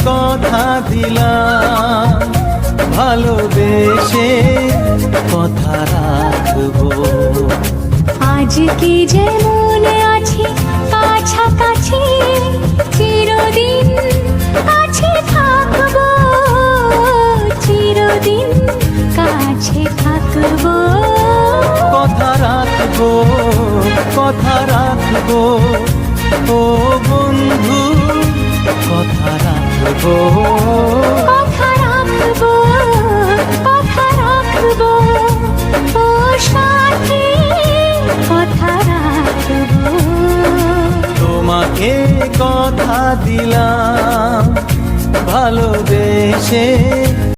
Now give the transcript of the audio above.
কথা দিলাম, ভালোবেসে কথা রাখবো। আজকে যেমন আছি কাছাকাছি, চিরদিন কাছে থাকবো, চিরদিন কাছে থাকবো। কথা রাখবো, কথা রাখবো, ও বন্ধু কথা রাখবো। কথা রাখবো, কথা রাখবো, ও সাথী কথা রাখবো। তোমাকে কথা দিলাম, ভালোবেসে